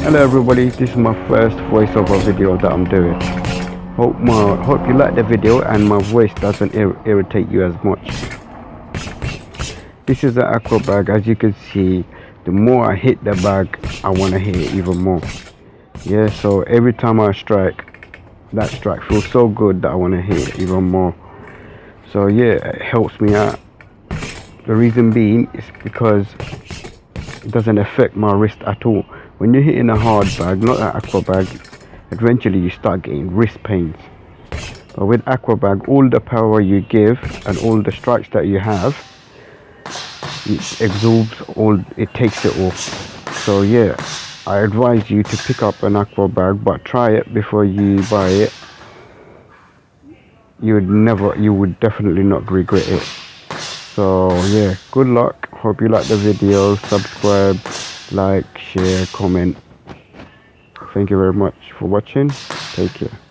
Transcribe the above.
Hello everybody, this is my first voiceover video that I'm doing. Hope you like the video and my voice doesn't irritate you as much. This is an aqua bag. As you can see, the more I hit the bag, I want to hit it even more. Yeah, so every time I strike, that strike feels so good that I want to hit it even more. So yeah, it helps me out. The reason being is because it doesn't affect my wrist at all. When you're hitting a hard bag, not an aqua bag, eventually you start getting wrist pains. But with aqua bag, all the power you give and all the strikes that you have, it absorbs all, it takes it all. So yeah, I advise you to pick up an aqua bag, but try it before you buy it. You would definitely not regret it. So yeah, good luck. Hope you like the video. Subscribe, like, share, comment. Thank you very much for watching. Take care.